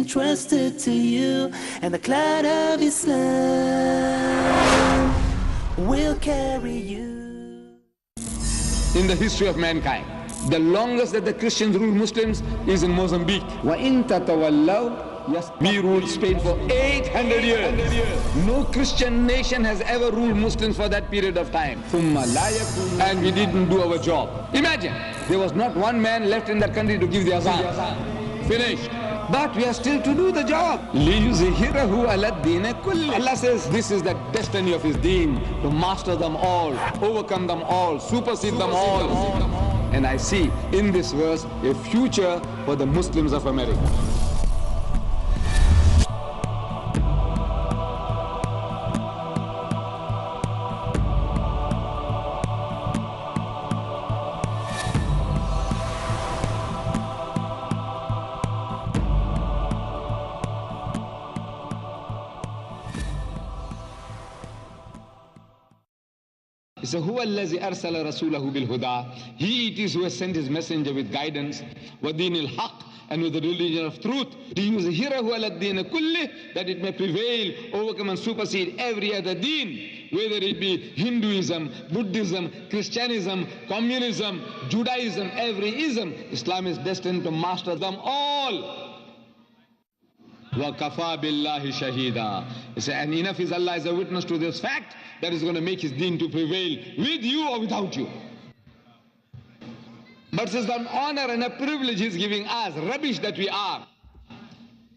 entrusted to you, and the cloud of Islam will carry you. In the history of mankind, the longest that the Christians ruled Muslims is in Mozambique. وَإِن تَتَوَلَّوْا, we ruled Spain for 800 years. No Christian nation has ever ruled Muslims for that period of time. And we didn't do our job. Imagine, there was not one man left in that country to give the azan. Finished. But we are still to do the job. Allah says this is the destiny of His deen, to master them all, overcome them all, supersede them all. And I see in this verse a future for the Muslims of America. So, Huwa allazi arsala rasulahu bil huda. He it is who has sent his messenger with guidance, wa dinil haq, and with the religion of truth, liyuzhirahu ala ad-din kulli, that it may prevail, overcome and supersede every other deen, whether it be Hinduism, Buddhism, Christianism, communism, Judaism, every ism. Islam is destined to master them all. وَكَفَى بِاللَّهِ شَهِيدًا. And enough is Allah as a witness to this fact that is going to make His deen to prevail with you or without you. But it's an honor and a privilege He's giving us, rubbish that we are.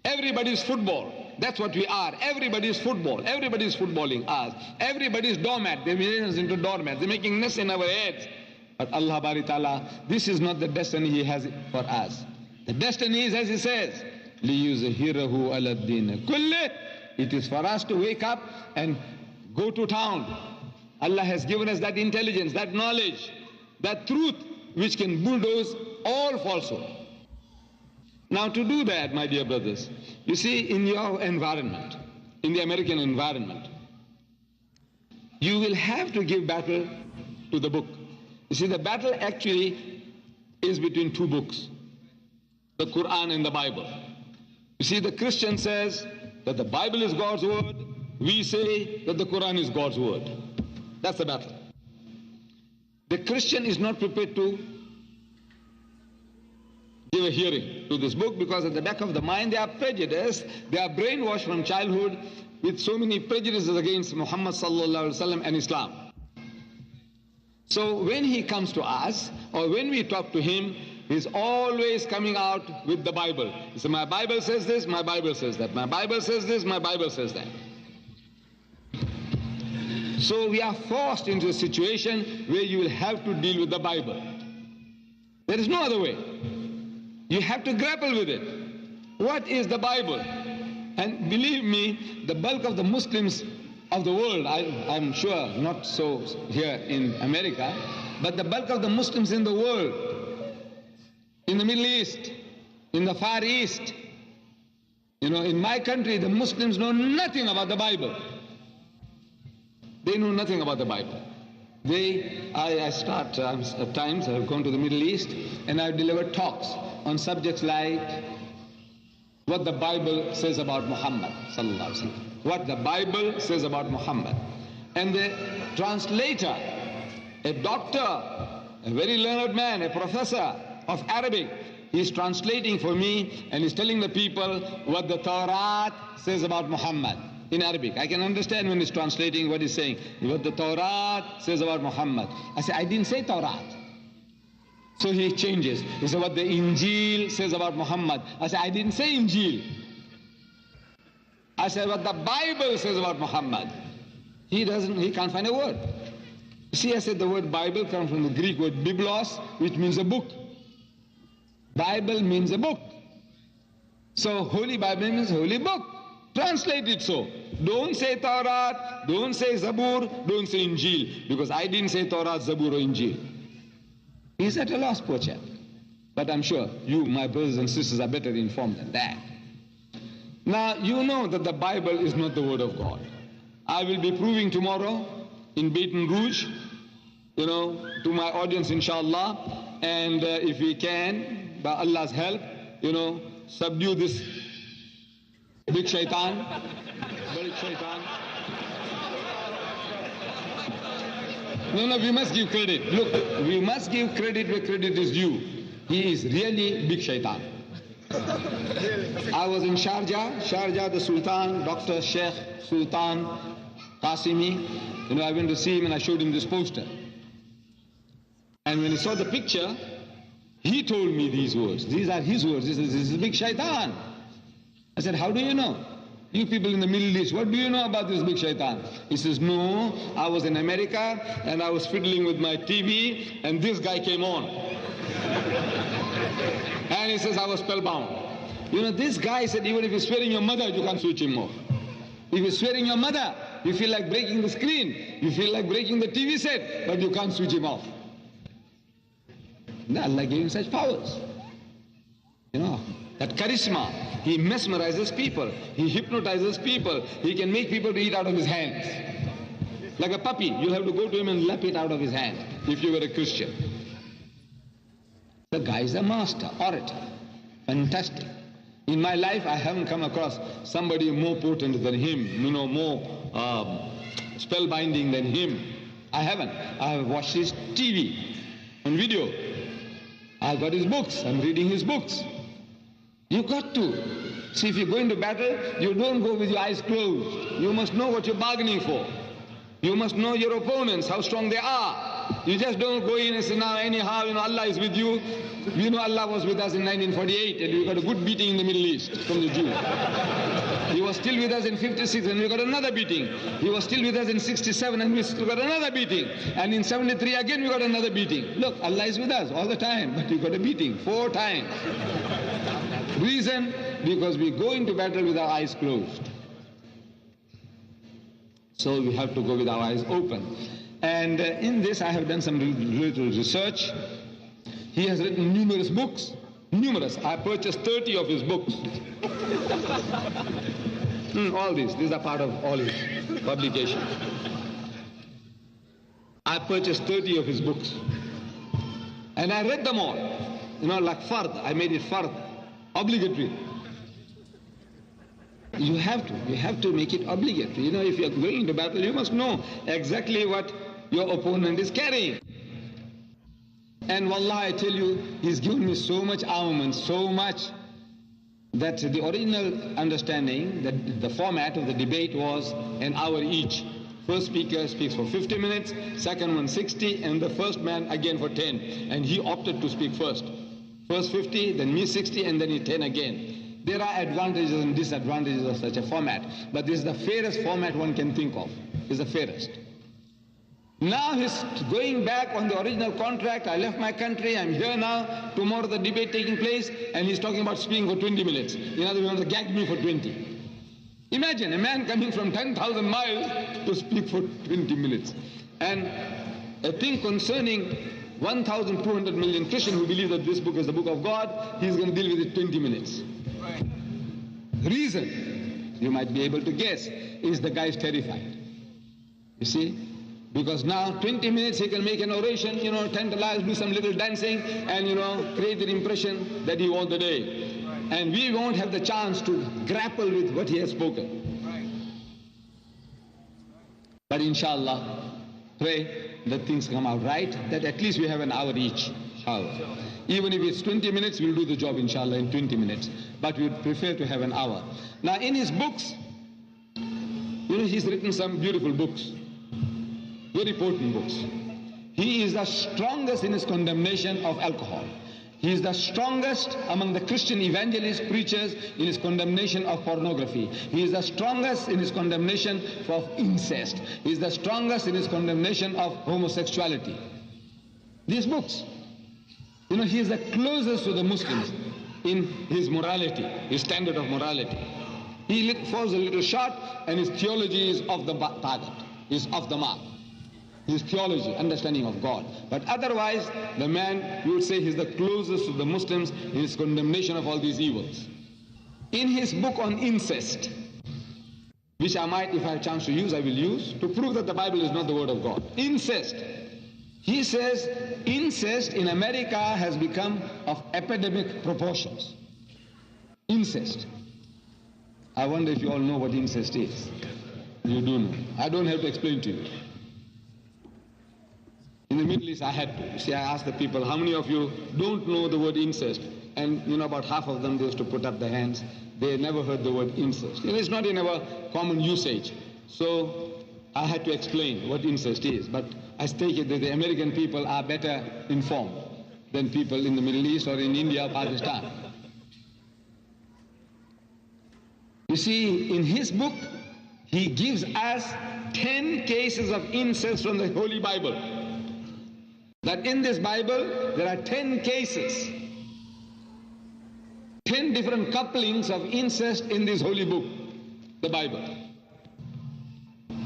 Everybody's football, that's what we are. Everybody's football, everybody's footballing us. Everybody's doormat, they're making us into doormats, they're making nests in our heads. But Allah Bari Ta'ala, this is not the destiny He has for us. The destiny is, as He says, لِيُزْهِرَهُ عَلَى الدِّينِ كُلِّهِ. It is for us to wake up and go to town. Allah has given us that intelligence, that knowledge, that truth which can bulldoze all falsehood. Now to do that, my dear brothers, you see, in your environment, in the American environment, you will have to give battle to the book. You see, the battle actually is between two books, the Quran and the Bible. You see, the Christian says that the Bible is God's word. We say that the Quran is God's word. That's the battle. The Christian is not prepared to give a hearing to this book because at the back of the mind they are prejudiced. They are brainwashed from childhood with so many prejudices against Muhammad sallallahu alaihi wasallam and Islam. So when he comes to us or when we talk to him, he's always coming out with the Bible. He says, my Bible says this, my Bible says that. My Bible says this, my Bible says that. So we are forced into a situation where you will have to deal with the Bible. There is no other way. You have to grapple with it. What is the Bible? And believe me, the bulk of the Muslims of the world, I'm sure not so here in America, but the bulk of the Muslims in the world, in the Middle East, in the Far East, in my country, the Muslims know nothing about the Bible. They know nothing about the Bible. I start at times, I've gone to the Middle East and I've delivered talks on subjects like what the Bible says about Muhammad sallallahu alaihi wasallam. What the Bible says about Muhammad. And the translator, a doctor, a very learned man, a professor of Arabic, he's translating for me and he's telling the people what the Torah says about Muhammad in Arabic. I can understand when he's translating what he's saying. What the Torah says about Muhammad. I say, I didn't say Torah. So he changes. He said, what the Injil says about Muhammad. I say, I didn't say Injil. I said, what the Bible says about Muhammad. He can't find a word. See, I said the word Bible comes from the Greek word biblos, which means a book. Bible means a book. So Holy Bible means holy book. Translate it so. Don't say Torah, don't say Zabur, don't say Injil, because I didn't say Torah, Zabur or Injil. He's at a loss, poor chap. But I'm sure you, my brothers and sisters, are better informed than that. Now, you know that the Bible is not the word of God. I will be proving tomorrow in Baton Rouge, to my audience, inshallah, and if we can, by Allah's help, subdue this Big shaitan. Big shaitan. No, we must give credit. Look, we must give credit where credit is due. He is really big shaitan. I was in Sharjah, the Sultan, Dr. Sheikh Sultan Qasimi. I went to see him and I showed him this poster. And when he saw the picture, he told me these words. These are his words. This is big shaitan. I said, how do you know? You people in the Middle East, what do you know about this big shaitan? He says, no, I was in America and I was fiddling with my TV and this guy came on. And he says, I was spellbound. This guy said, even if he's swearing your mother, you can't switch him off. If he's swearing your mother, you feel like breaking the screen, you feel like breaking the TV set, but you can't switch him off. Allah gave him such powers. That charisma, he mesmerizes people, he hypnotizes people, he can make people to eat out of his hands. Like a puppy, you'll have to go to him and lap it out of his hand if you were a Christian. The guy is a master, orator, fantastic. In my life, I haven't come across somebody more potent than him, more spellbinding than him. I haven't. I have watched his TV on video. I've got his books, I'm reading his books. You got to. See, if you go into battle, you don't go with your eyes closed. You must know what you're bargaining for. You must know your opponents, how strong they are. You just don't go in and say, now anyhow, Allah is with you. Allah was with us in 1948 and we got a good beating in the Middle East from the Jews. He was still with us in 56 and we got another beating. He was still with us in 67 and we still got another beating. And in 73 again we got another beating. Look, Allah is with us all the time, but we got a beating 4 times. Reason? Because we go into battle with our eyes closed. So we have to go with our eyes open. And in this I have done some little research. He has written numerous books. Numerous. I purchased 30 of his books. All these are part of all his publications. I purchased 30 of his books. And I read them all. Like fard. I made it fard. Obligatory. You have to make it obligatory. If you are going into battle, you must know exactly what your opponent is carrying. And wallah, I tell you, he's given me so much armament, so much, that the original understanding, that the format of the debate was an hour each. First speaker speaks for 50 minutes, second one 60, and the first man again for 10. And he opted to speak first. First 50, then me 60, and then he 10 again. There are advantages and disadvantages of such a format, but this is the fairest format one can think of. It's the fairest. Now he's going back on the original contract. I left my country, I'm here now, tomorrow the debate taking place, and he's talking about speaking for 20 minutes. In other words, he wants to gag me for 20. Imagine a man coming from 10,000 miles to speak for 20 minutes. And a thing concerning 1,200 million Christians who believe that this book is the book of God, he's going to deal with it 20 minutes. Reason, you might be able to guess, is the guy is terrified. You see? Because now 20 minutes he can make an oration, tantalize, do some little dancing and, create the impression that he won the day. And we won't have the chance to grapple with what he has spoken. But inshallah, pray that things come out right, that at least we have an hour each. Inshallah. Even if it's 20 minutes, we'll do the job inshallah in 20 minutes. But we'd prefer to have an hour. Now in his books, he's written some beautiful books. Very potent books. He is the strongest in his condemnation of alcohol. He is the strongest among the Christian evangelist preachers in his condemnation of pornography. He is the strongest in his condemnation of incest. He is the strongest in his condemnation of homosexuality. These books. He is the closest to the Muslims in his morality, his standard of morality. He falls a little short and his theology is off the target, is off the mark. His theology, understanding of God. But otherwise, the man, you would say, he's the closest to the Muslims in his condemnation of all these evils. In his book on incest, which I might, if I have a chance to use, I will use, to prove that the Bible is not the word of God. Incest. He says, incest in America has become of epidemic proportions. Incest. I wonder if you all know what incest is. You do know. I don't have to explain to you. In the Middle East, I had to. See, I asked the people, how many of you don't know the word incest? And, about half of them, they used to put up their hands. They never heard the word incest. It's not in our common usage. So I had to explain what incest is. But I take it that the American people are better informed than people in the Middle East or in India or Pakistan. You see, in his book, he gives us 10 cases of incest from the Holy Bible. That in this Bible, there are 10 cases, 10 different couplings of incest in this holy book, the Bible.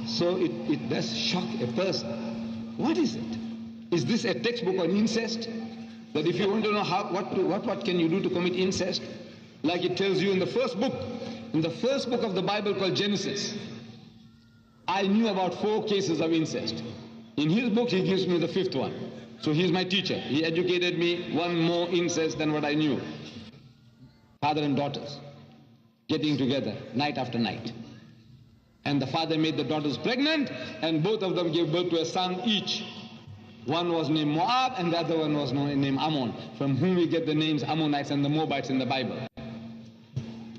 So it does shock a person. What is it? Is this a textbook on incest? That if you want to know what can you do to commit incest? Like it tells you in the first book of the Bible called Genesis, I knew about 4 cases of incest. In his book, he gives me the 5th one. So he's my teacher. He educated me one more incest than what I knew. Father and daughters getting together night after night. And the father made the daughters pregnant, and both of them gave birth to a son each. One was named Moab, and the other one was named Ammon, from whom we get the names Ammonites and the Moabites in the Bible.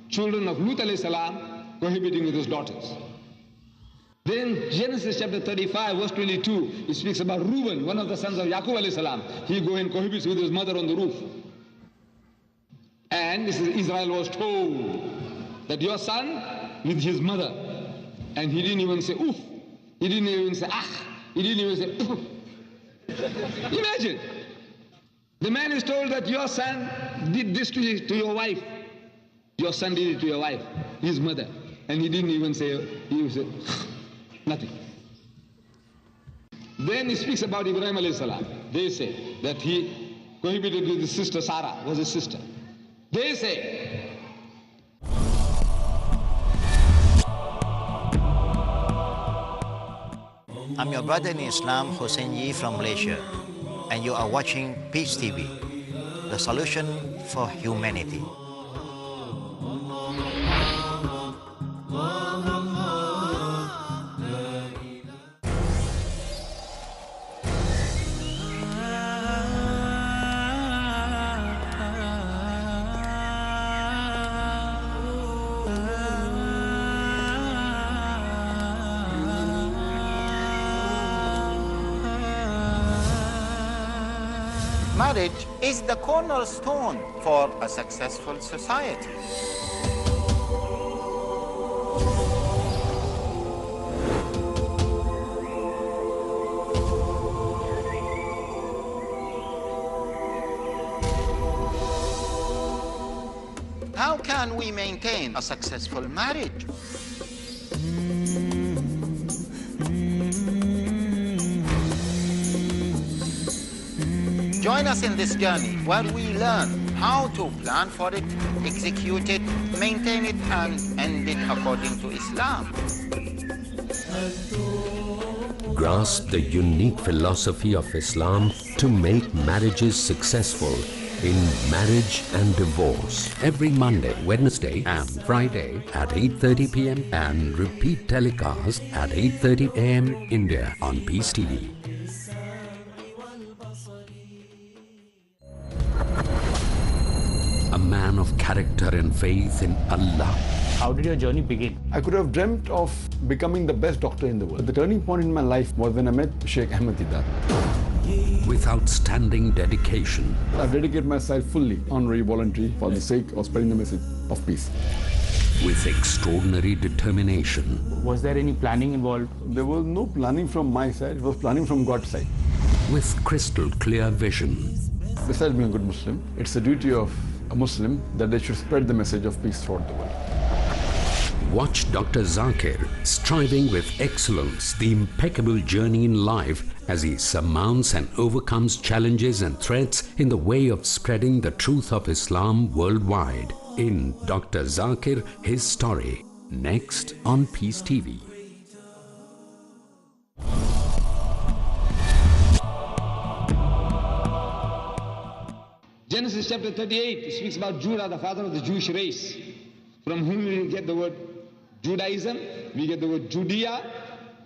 Children of Lut alayhi salam cohabiting with his daughters. Then Genesis chapter 35 verse 22, it speaks about Reuben, one of the sons of Yaqub alayhi salam. He goes and cohabits with his mother on the roof. And this is Israel was told that your son with his mother, and he didn't even say oof, he didn't even say ah, he didn't even say oof. Imagine, the man is told that your son did this to your wife. Your son did it to your wife, his mother, and he didn't even say, he said nothing. Then he speaks about Ibrahim alayhi salam. They say that he cohabited with his sister Sarah, was his sister. They say I'm your brother in Islam, Hussein Yi from Malaysia, and you are watching Peace TV, the solution for humanity. Marriage is the cornerstone for a successful society. How can we maintain a successful marriage? Join us in this journey where we learn how to plan for it, execute it, maintain it, and end it according to Islam. Grasp the unique philosophy of Islam to make marriages successful in Marriage and Divorce. Every Monday, Wednesday, and Friday at 8:30 p.m. and repeat telecast at 8:30 a.m. India on Peace TV. A man of character and faith in Allah. How did your journey begin? I could have dreamt of becoming the best doctor in the world. The turning point in my life was when I met Shaikh Ahmed Deedat. With outstanding dedication. I've dedicated myself fully, honorary, voluntary, for the sake of spreading the message of peace. With extraordinary determination. Was there any planning involved? There was no planning from my side, it was planning from God's side. With crystal clear vision. Besides being a good Muslim, it's the duty of a Muslim that they should spread the message of peace throughout the world. Watch Dr. Zakir striving with excellence the impeccable journey in life as he surmounts and overcomes challenges and threats in the way of spreading the truth of Islam worldwide. In Dr. Zakir, His Story, next on Peace TV. Genesis chapter 38 speaks about Judah, the father of the Jewish race. from whom we get the word Judaism, we get the word Judea,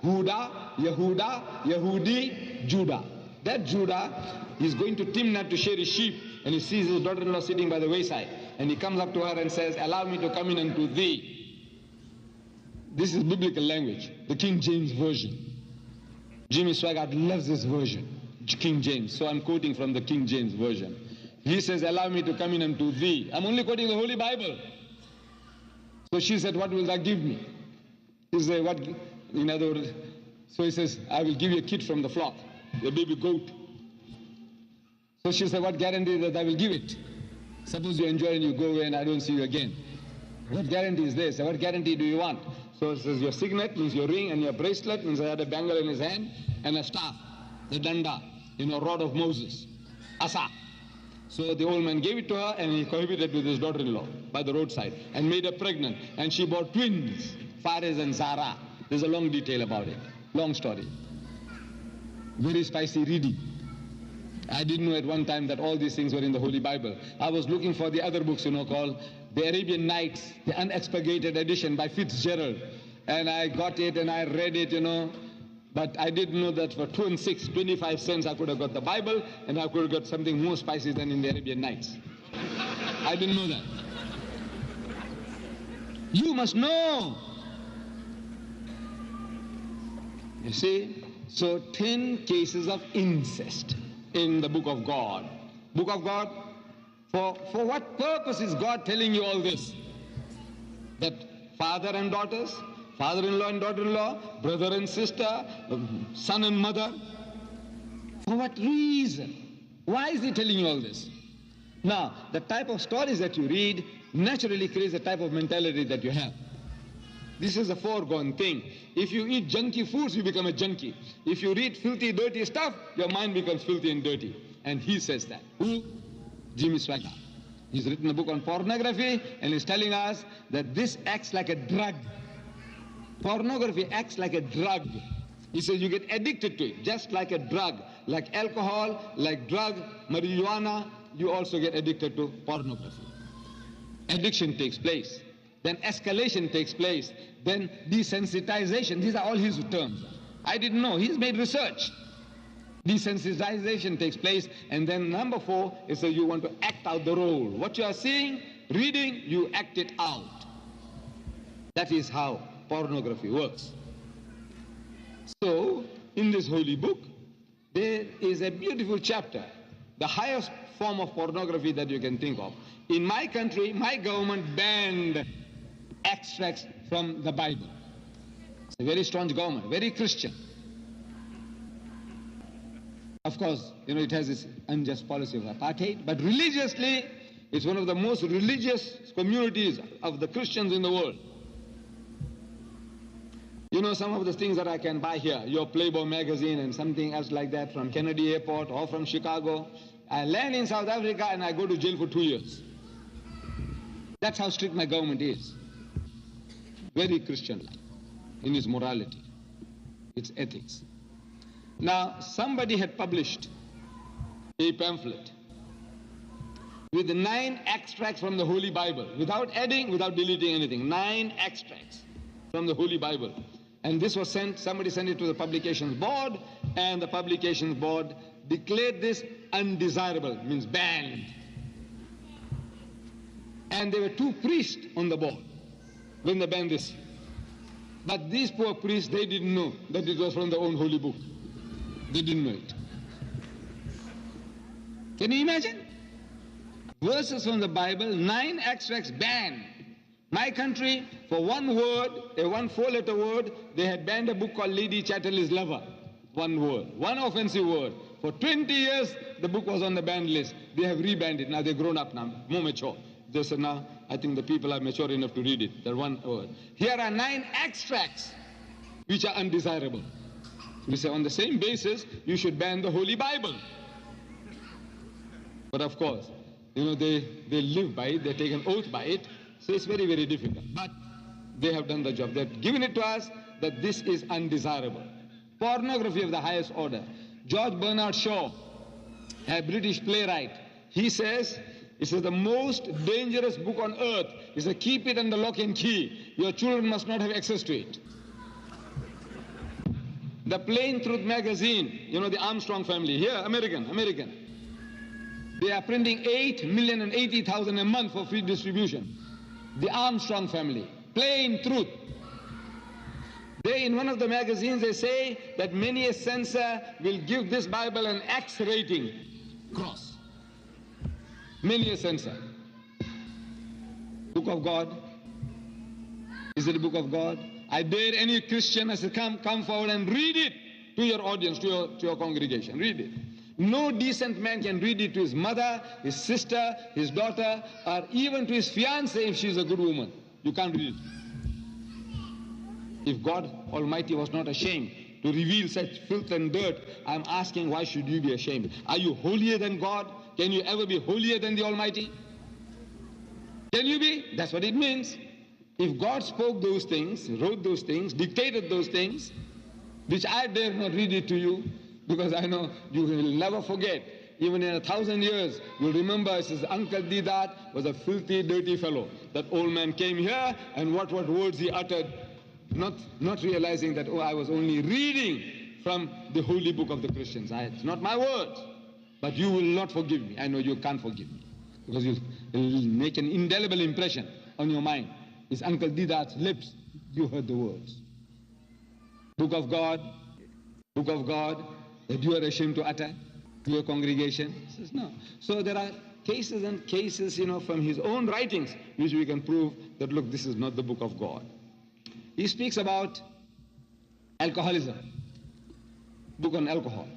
Huda, Yehuda, Yehudi, Judah. That Judah is going to Timnah to shear his sheep, and he sees his daughter-in-law sitting by the wayside, and he comes up to her and says, "Allow me to come in unto thee." This is biblical language, the King James Version. Jimmy Swaggart loves this version, King James, so I'm quoting from the King James Version. He says, "Allow me to come in unto thee." I'm only quoting the Holy Bible. So she said, "What will thou give me?" He said, "What?" In other words, so he says, "I will give you a kid from the flock, a baby goat." So she said, "What guarantee that I will give it? Suppose you enjoy and you go away and I don't see you again. What guarantee is this? What guarantee do you want?" So it says, "Your signet means your ring, and your bracelet means I had a bangle in his hand, and a staff, the danda, rod of Moses, asa." So the old man gave it to her, and he cohabited with his daughter-in-law by the roadside and made her pregnant, and she bore twins, Fares and Zara. There's a long detail about it, long story. Very spicy reading. I didn't know at one time that all these things were in the Holy Bible. I was looking for the other books, called The Arabian Nights, the unexpurgated edition by Fitzgerald. And I got it and I read it, but I didn't know that for 2 and 6, 25 cents, I could have got the Bible, and I could have got something more spicy than in the Arabian Nights. I didn't know that. You must know. You see? So 10 cases of incest in the book of God. Book of God, for what purpose is God telling you all this? That father and daughters, father-in-law and daughter-in-law, brother and sister, son and mother. For what reason? Why is he telling you all this? Now, the type of stories that you read naturally creates the type of mentality that you have. This is a foregone thing. If you eat junky foods, you become a junkie. If you read filthy, dirty stuff, your mind becomes filthy and dirty. And he says that. Who? Jimmy Swaggart. He's written a book on pornography, and he's telling us that this acts like a drug. Pornography acts like a drug. He says you get addicted to it, just like a drug. Like alcohol, like drug, marijuana, you also get addicted to pornography. Addiction takes place. Then escalation takes place. Then desensitization. These are all his terms. I didn't know. He's made research. Desensitization takes place. And then number 4 is that you want to act out the role. What you are seeing, reading, you act it out. That is how pornography works. So, in this holy book, there is a beautiful chapter, the highest form of pornography that you can think of. In my country, my government banned extracts from the Bible. It's a very strong government, very Christian. Of course, it has its unjust policy of apartheid, but religiously, it's one of the most religious communities of the Christians in the world. Some of the things that I can buy here, your Playboy magazine and something else like that from Kennedy Airport or from Chicago. I land in South Africa and I go to jail for 2 years. That's how strict my government is. Very Christian-like in its morality, its ethics. Now, somebody had published a pamphlet with 9 extracts from the Holy Bible, without adding, without deleting anything. 9 extracts from the Holy Bible. And this was somebody sent it to the publications board, and the publications board declared this undesirable, means banned. And there were 2 priests on the board when they banned this. But these poor priests, they didn't know that it was from their own holy book. They didn't know it. Can you imagine? Verses from the Bible, 9 extracts banned. My country, for one word, a 1 4-letter word, they had banned a book called Lady Chatterley's Lover. 1 word, 1 offensive word. For 20 years, the book was on the banned list. They have rebanned it. Now they're grown up now, more mature. They said, now I think the people are mature enough to read it. That 1 word. Here are 9 extracts which are undesirable. We say on the same basis, you should ban the Holy Bible. But of course, they live by it, they take an oath by it. So it's very, very difficult. But they have done the job. They've given it to us that this is undesirable. Pornography of the highest order. George Bernard Shaw, a British playwright, he says It says the most dangerous book on earth is to keep it under lock and key. Your children must not have access to it. The Plain Truth magazine, you know, the Armstrong family, here, American. They are printing 8,080,000 a month for free distribution. The Armstrong family, Plain Truth. They, in one of the magazines, they say that many a censor will give this Bible an X rating, cross. Many a censor. Book of God. Is it a book of God? I dare any Christian, I say, come forward and read it to your audience, to your congregation. Read it. No decent man can read it to his mother, his sister, his daughter, or even to his fiancée if she's a good woman. You can't read it. If God Almighty was not ashamed to reveal such filth and dirt, I'm asking, why should you be ashamed? Are you holier than God? Can you ever be holier than the Almighty? Can you be? That's what it means. If God spoke those things, wrote those things, dictated those things, which I dare not read it to you, because I know you will never forget. Even in 1,000 years, you'll remember, it says, Uncle Deedat was a filthy, dirty fellow. That old man came here, and what words he uttered, not realizing that, oh, I was only reading from the holy book of the Christians. It's not my words. But you will not forgive me. I know you can't forgive me, because you'll make an indelible impression on your mind. It's Uncle Deedat's lips. You heard the words. Book of God, that you are ashamed to utter to your congregation. He says no. So there are cases and cases, from his own writings, which we can prove that, look, this is not the book of God. He speaks about alcoholism, book on alcohol.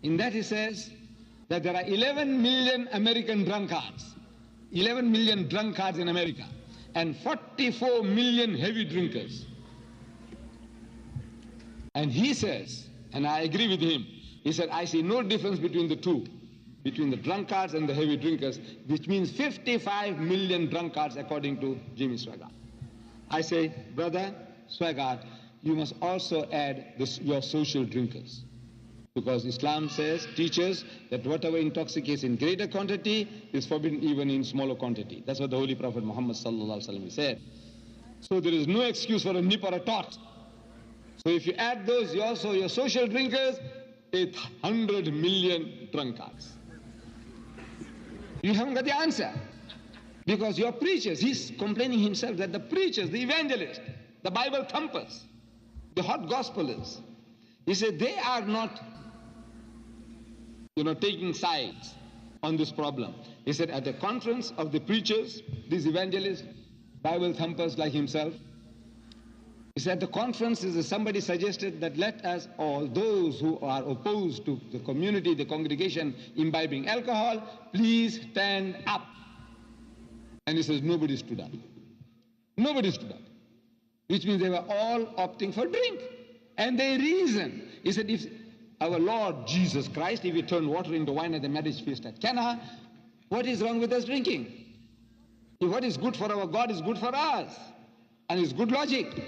In that he says that there are 11 million American drunkards, 11 million drunkards in America, and 44 million heavy drinkers. And he says, and I agree with him, he said, I see no difference between the two, between the drunkards and the heavy drinkers, which means 55 million drunkards according to Jimmy Swaggart. I say, brother Swaggart, you must also add your social drinkers. Because Islam teaches that whatever intoxicates in greater quantity is forbidden even in smaller quantity. That's what the Holy Prophet Muhammad said. So there is no excuse for a nip or a tot. So if you add those, also your social drinkers, 800 million drunkards. You haven't got the answer. Because your preachers, he's complaining himself that the preachers, the evangelists, the Bible thumpers, the hot gospelers, he said they are not taking sides on this problem. He said at the conference of the preachers, these evangelists, Bible thumpers like himself, he said the conference somebody suggested that let us all, those who are opposed to the community, the congregation imbibing alcohol, please stand up. And he says nobody stood up. Nobody stood up. Which means they were all opting for drink. And they reasoned. He said if our Lord Jesus Christ, if he turned water into wine at the marriage feast at Cana, what is wrong with us drinking? If what is good for our God is good for us. And it's good logic.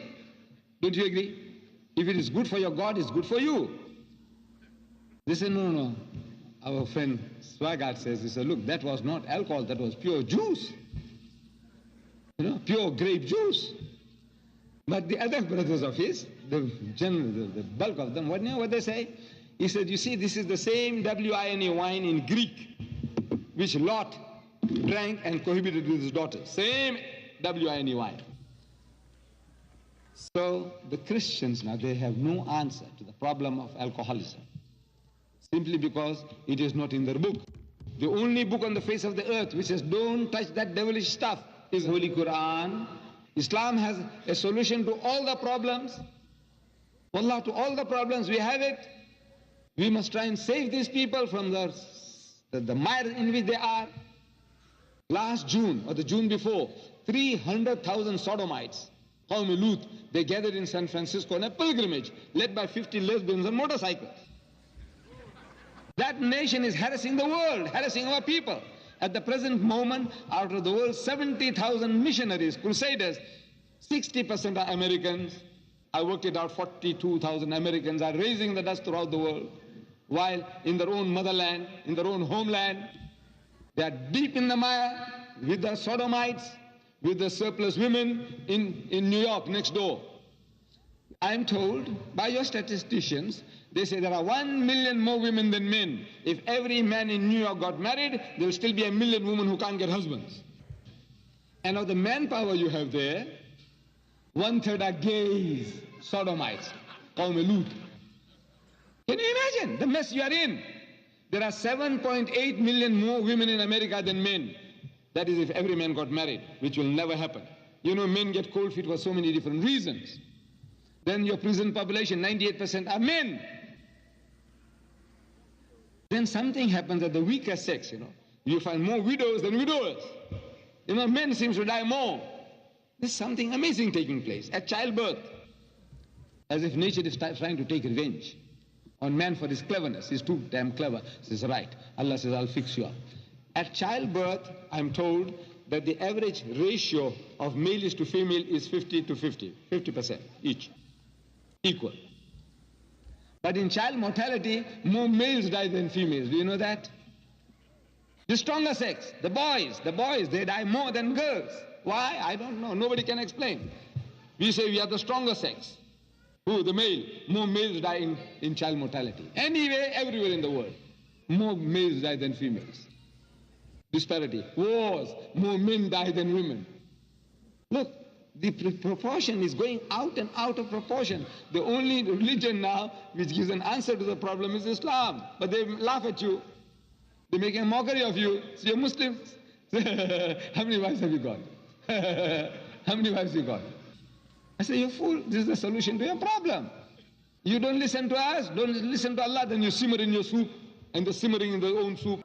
Don't you agree? If it is good for your God, it's good for you. They said, no. Our friend Swaggart says, he said, look, that was not alcohol, that was pure juice. Pure grape juice. But the other brothers of his, the bulk of them, what they say? He said, you see, this is the same wine wine in Greek, which Lot drank and cohabited with his daughter. Same wine wine. So the Christians now, they have no answer to the problem of alcoholism, simply because it is not in their book. The only book on the face of the earth which says don't touch that devilish stuff is Holy Quran. Islam has a solution to all the problems. Wallah, to all the problems, we have it. We must try and save these people from the mire in which they are. Last June, or the June before, 300,000 sodomites, Qawm Lut, they gathered in San Francisco on a pilgrimage, led by 50 lesbians on motorcycles. That nation is harassing the world, harassing our people. At the present moment, out of the world, 70,000 missionaries, crusaders, 60% are Americans. I worked it out, 42,000 Americans are raising the dust throughout the world, while in their own motherland, in their own homeland, They are deep in the mire with the sodomites, with the surplus women in New York next door. I'm told by your statisticians, they say there are 1 million more women than men. If every man in New York got married, there will still be 1 million women who can't get husbands. And of the manpower you have there, 1/3 are gays, sodomites, Qawm Lut. Can you imagine the mess you are in? There are 7.8 million more women in America than men. That is if every man got married, which will never happen. You know, men get cold feet for so many different reasons. Then your prison population, 98% are men. Then something happens at the weaker sex, You find more widows than widowers. Men seem to die more. There's something amazing taking place at childbirth. As if nature is trying to take revenge on man for his cleverness. He's too damn clever. He says, right. Allah says, I'll fix you up. At childbirth, I'm told that the average ratio of males to female is 50 to 50, 50% each, equal. But in child mortality, more males die than females. Do you know that? The stronger sex, the boys, they die more than girls. Why? I don't know. Nobody can explain. We say we are the stronger sex. Who? The male. More males die in child mortality. Anyway, everywhere in the world, more males die than females. Disparity. Wars, more men die than women. Look, the proportion is going out and out of proportion. The only religion now which gives an answer to the problem is Islam. But they laugh at you. They're making a mockery of you. So you're Muslims. How many wives have you got? How many wives have you got? I say, you fool, this is the solution to your problem. You don't listen to us, don't listen to Allah, then you simmer in your soup, and the simmering in their own soup.